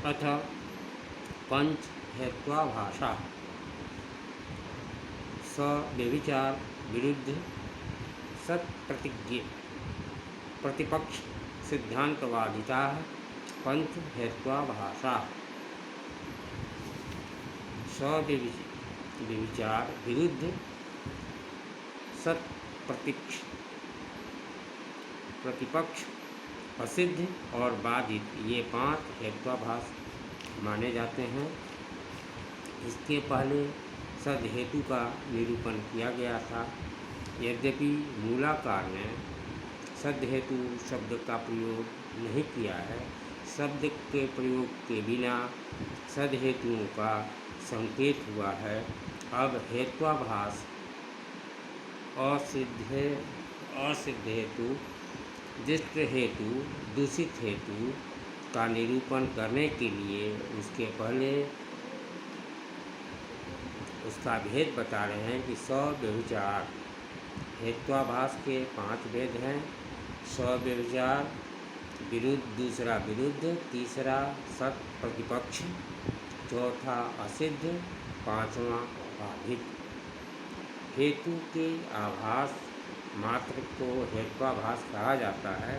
अथ पंच हेत्वाभाषा स व्यभिचार विरुद्ध सत्प्रतिज्ञ प्रतिपक्ष सिद्धांतवादिता पंच हेत्वाभाषा स व्यभिचार विरुद्ध प्रतिपक्ष असिद्ध और बाधित, ये 5 हेत्वाभाष माने जाते हैं। इसके पहले सदहेतु का निरूपण किया गया था। यद्यपि मूलाकार ने सदहेतु शब्द का प्रयोग नहीं किया है, शब्द के प्रयोग के बिना सदहेतुओं का संकेत हुआ है। अब हेत्वाभाष असिद्ध हेतु, दृष्ट हेतु, दूषित हेतु का निरूपण करने के लिए उसके पहले उसका भेद बता रहे हैं कि सव्यभिचार हेत्वाभाष के 5 भेद हैं। सव्यभिचार विरुद्ध, दूसरा विरुद्ध, तीसरा सत प्रतिपक्ष, चौथा असिद्ध, 5वां बाधित। हेतु के आभास मात्र को हेत्वाभाष कहा जाता है।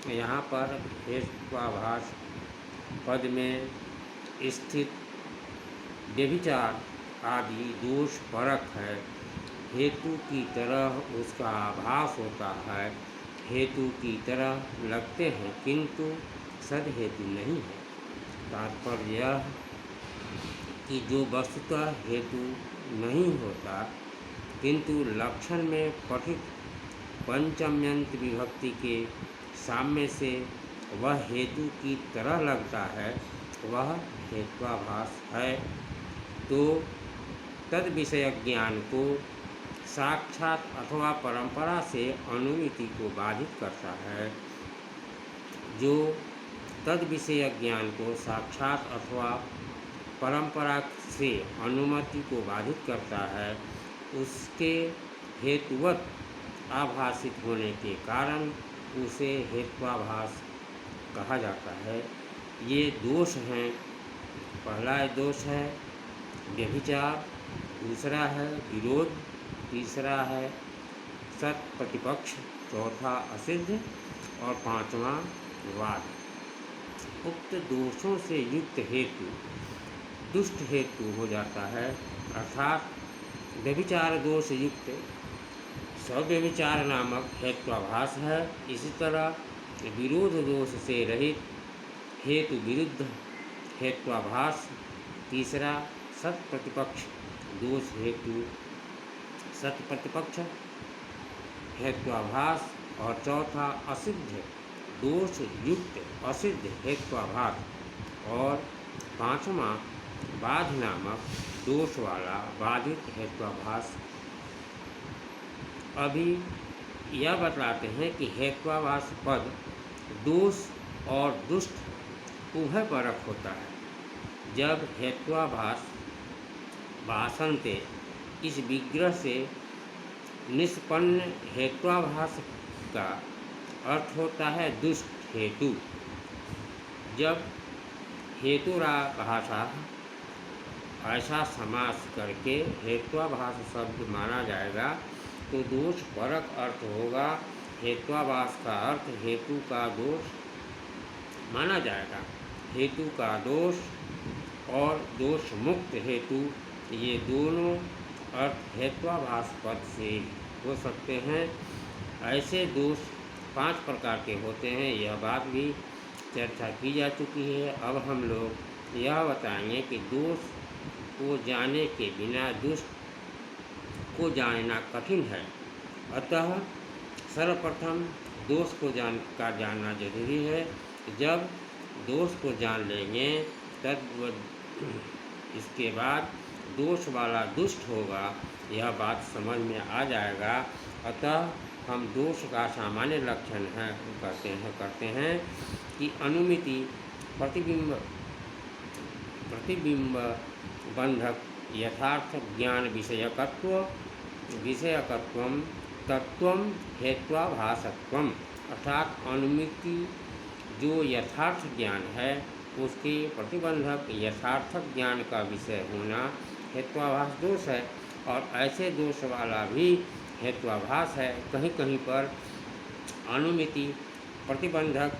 यहाँ पर हेत्वाभाष पद में स्थित व्यभिचार आदि दोष परक है। हेतु की तरह उसका आभास होता है, हेतु की तरह लगते हैं किंतु सदहेतु नहीं है। तात्पर्य यह कि जो वस्तुतः हेतु नहीं होता किंतु लक्षण में पठित पंचम्यंत विभक्ति के साम्य से वह हेतु की तरह लगता है, वह हेत्वाभाष है। तो तद विषयक ज्ञान को साक्षात अथवा परंपरा से अनुमिति को बाधित करता है। जो तद विषयक ज्ञान को साक्षात अथवा परंपरा से अनुमति को बाधित करता है, उसके हेतुवत आभासित होने के कारण उसे हेत्वाभाष कहा जाता है। ये दोष हैं। पहला दोष है व्यभिचार, दूसरा है विरोध, तीसरा है सत प्रतिपक्ष, चौथा असिद्ध और 5वां वाद। उक्त दोषों से युक्त हेतु दुष्ट हेतु हो जाता है, अर्थात व्यभिचार दोष युक्त सव्यभिचार नामक हेत्वाभाष है। इसी तरह विरोध दोष से रहित हेतु विरुद्ध हेत्वाभाष, तीसरा सत प्रतिपक्ष दोष हेतु सत प्रतिपक्ष हेत्वाभाष और चौथा असिद्ध दोष युक्त असिद्ध हेत्वाभाष और 5वां बाध नामक दोष वाला बाधित हेत्वाभाष। अभी यह बतलाते हैं कि हेत्वाभाष पद दोष और दुष्ट उभय परक होता है। जब हेत्वाभाष भाषन्ते इस विग्रह से निष्पन्न हेत्वाभाष का अर्थ होता है दुष्ट हेतु। जब हेतुराभाषा ऐसा समास करके हेत्वाभाष शब्द माना जाएगा तो दोष परक अर्थ होगा। हेत्वाभाष का अर्थ हेतु का दोष माना जाएगा। हेतु का दोष और दोष मुक्त हेतु, ये दोनों अर्थ हेत्वाभाष पद से हो सकते हैं। ऐसे दोष 5 प्रकार के होते हैं। यह बात भी चर्चा की जा चुकी है। अब हम लोग यह बताएंगे कि दोष को जाने के बिना दुष्ट को जानना कठिन है। अतः सर्वप्रथम दोष को जानना जरूरी है। जब दोष को जान लेंगे तब इसके बाद दोष वाला दुष्ट होगा, यह बात समझ में आ जाएगा। अतः हम दोष का सामान्य लक्षण करते हैं कि अनुमिति प्रतिबिंब बंधक यथार्थ ज्ञान विषयकत्व तत्व हेत्वाभाषत्व, अर्थात अनुमिति जो यथार्थ ज्ञान है उसके प्रतिबंधक यथार्थक ज्ञान का विषय होना हेत्वाभास दोष है। और ऐसे दोष वाला भी हेत्वाभास है। कहीं कहीं पर अनुमिति प्रतिबंधक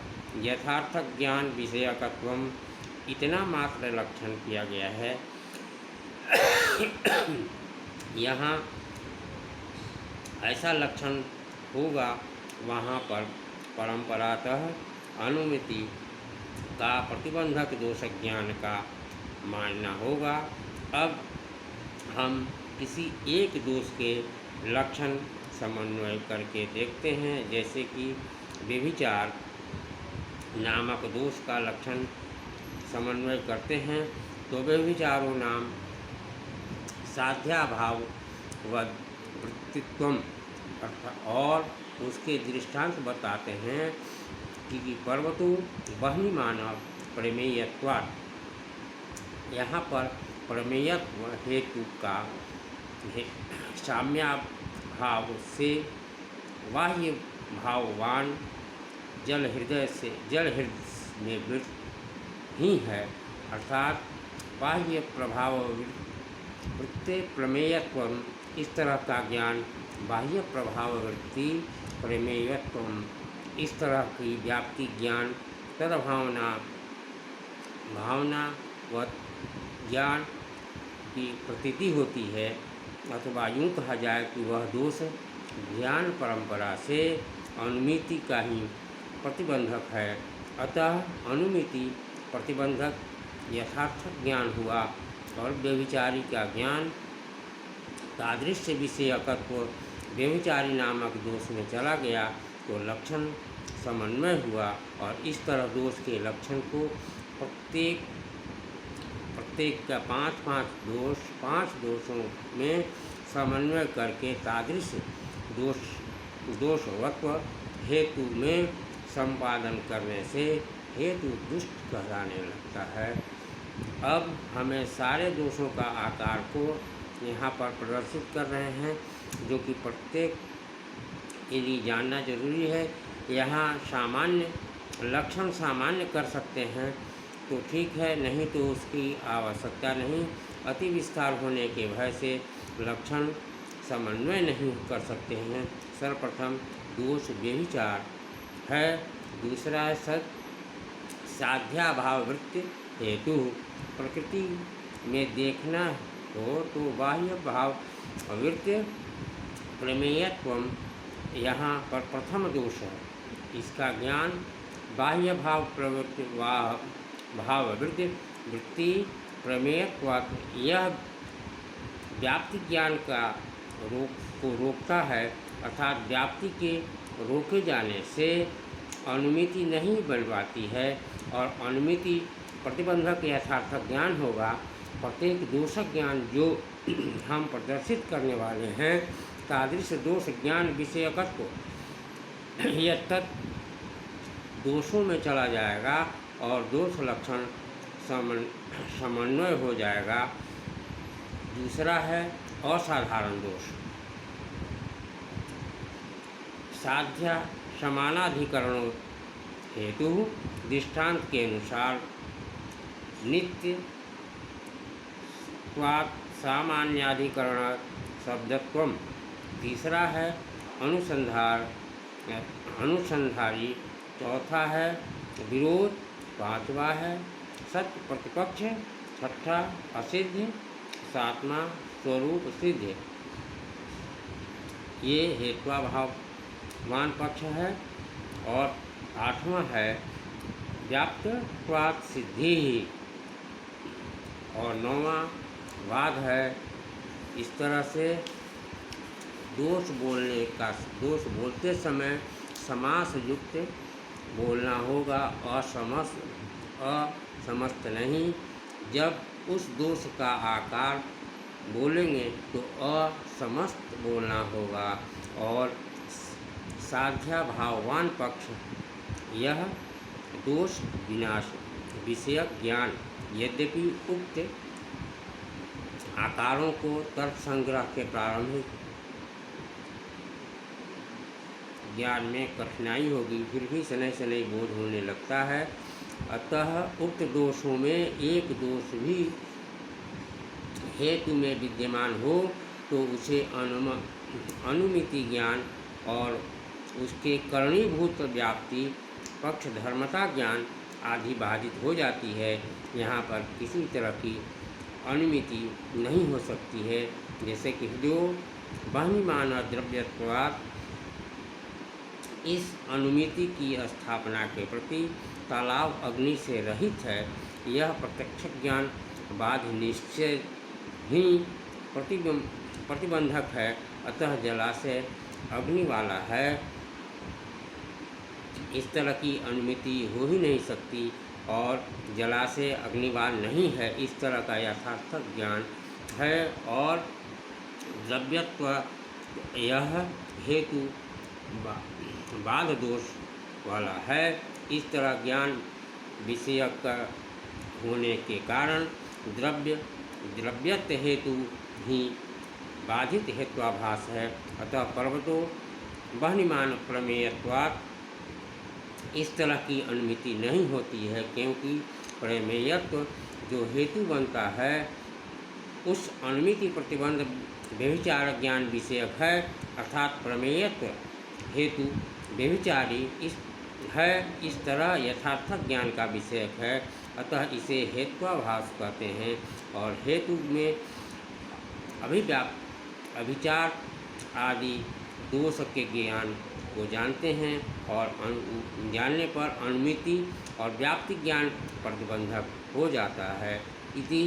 यथार्थक ज्ञान विषयकत्वम इतना मात्र लक्षण किया गया है। यहाँ ऐसा लक्षण होगा, वहाँ पर परंपरातः अनुमिति का प्रतिबंधक दोष ज्ञान का मानना होगा। अब हम किसी एक दोष के लक्षण समन्वय करके देखते हैं। जैसे कि व्यभिचार नामक दोष का लक्षण समन्वय करते हैं, तो व्यभिचारो नाम साध्याभाव व वृत्तित्वम और उसके दृष्टांत बताते हैं कि पर्वतो वहनी मानव प्रमेयत्वात्। यहाँ पर प्रमेयत्व हेतु का साम्याभाव से बाह्य भाववान जल हृदय में वृत्त ही है, अर्थात बाह्य प्रभाव वृत्ति प्रमेयत्व इस तरह का ज्ञान बाह्य प्रभाव वृत्ति प्रमेयत्व इस तरह की व्याप्ति ज्ञान तदभावना भावना व ज्ञान की प्रतीति होती है। अथवा यूँ कहा जाए कि वह दोष ज्ञान परंपरा से अनुमिति का ही प्रतिबंधक है। अतः अनुमिति प्रतिबंधक यथार्थ ज्ञान हुआ और व्यभिचारी का ज्ञान तादृश्य विषयकत्व व्यभिचारी नामक दोष में चला गया, तो लक्षण समन्वय हुआ। और इस तरह दोष के लक्षण को प्रत्येक का पाँच दोषों में समन्वय करके तादृश्य दोषवत्व हेतु में संपादन करने से हेतु दुष्ट कहलाने लगता है। अब हमें सारे दोषों का आकार को यहाँ पर प्रदर्शित कर रहे हैं, जो कि प्रत्येक के लिए जानना जरूरी है। यहाँ सामान्य लक्षण सामान्य कर सकते हैं तो ठीक है, नहीं तो उसकी आवश्यकता नहीं। अति विस्तार होने के भय से लक्षण समन्वय नहीं कर सकते हैं। सर्वप्रथम दोष व्यभिचार है, दूसरा है साध्याभाव वृत्ति हेतु। प्रकृति में देखना हो तो बाह्य भाव वृत्ति प्रमेयत्व यहाँ पर प्रथम दोष है। इसका ज्ञान बाह्य भाव प्रवृत्ति भाव वृत्ति प्रमेयत्वात् यह व्याप्ति ज्ञान का को रोकता है, अर्थात व्याप्ति के रोके जाने से अनुमिति नहीं बन पाती है। और अनुमिति प्रतिबंधक यथार्थ ज्ञान होगा। प्रत्येक दोषक ज्ञान जो हम प्रदर्शित करने वाले हैं, तादृश दोष ज्ञान विषयकत्व यह तत् दोषों में चला जाएगा और दोष लक्षण समन्वय हो जाएगा। दूसरा है असाधारण दोष। साध्य समानाधिकरणों हेतु दृष्टांत के अनुसार नित्य सामान्याधिकरण शब्दत्वम। तीसरा है अनुसंधारी। चौथा है विरोध। पांचवा है सत्य प्रतिपक्ष। छठा असिद्ध। सातवां स्वरूप सिद्ध। ये हेत्वाभावान पक्ष है। और आठवां है व्याप्तत्वात् सिद्धि। और नौवां वाद है। इस तरह से दोष बोलते समय समास युक्त बोलना होगा, असमस्त नहीं। जब उस दोष का आकार बोलेंगे तो असमस्त बोलना होगा। और साध्याभावान पक्ष यह दोष विनाश विषयक ज्ञान, यद्यपि उक्त आकारों को तर्क संग्रह के प्रारंभिक ज्ञान में कठिनाई होगी, फिर भी शनै शनै बोध होने लगता है। अतः उक्त दोषों में एक दोष भी हेतु में विद्यमान हो तो उसे अनुमिति ज्ञान और उसके करणीभूत व्याप्ति पक्ष धर्मता ज्ञान आदि बाधित हो जाती है। यहाँ पर किसी तरह की अनुमिति नहीं हो सकती है। जैसे कि हृदय बहनीमान द्रव्यत्वात् इस अनुमिति की स्थापना के प्रति तालाब अग्नि से रहित है। यह प्रत्यक्ष ज्ञान बाध निश्चय ही प्रतिबंधक है। अतः जलाशय अग्नि वाला है, इस तरह की अनुमिति हो ही नहीं सकती, और जलाशय अग्निवाल नहीं है, इस तरह का यथार्थ ज्ञान है। और द्रव्यत्व यह हेतु बाध दोष वाला है। इस तरह ज्ञान विषयक होने के कारण द्रव्यत्व हेतु ही बाधित हेत्वाभास है। अतः पर्वतो बहनीमान प्रमेयत्वात् इस तरह की अनुमिति नहीं होती है, क्योंकि प्रमेयत्व जो हेतु बनता है उस अनुमिति प्रतिबंध व्यभिचार ज्ञान विषयक है, अर्थात प्रमेयत्व हेतु व्यभिचारी इस तरह यथार्थ ज्ञान का विषयक है। अतः इसे हेत्वाभास कहते हैं। और हेतु में अभिचार आदि दोष के ज्ञान को जानते हैं, और जानने पर अनुमिति और व्याप्ति ज्ञान प्रतिबंधक हो जाता है। इति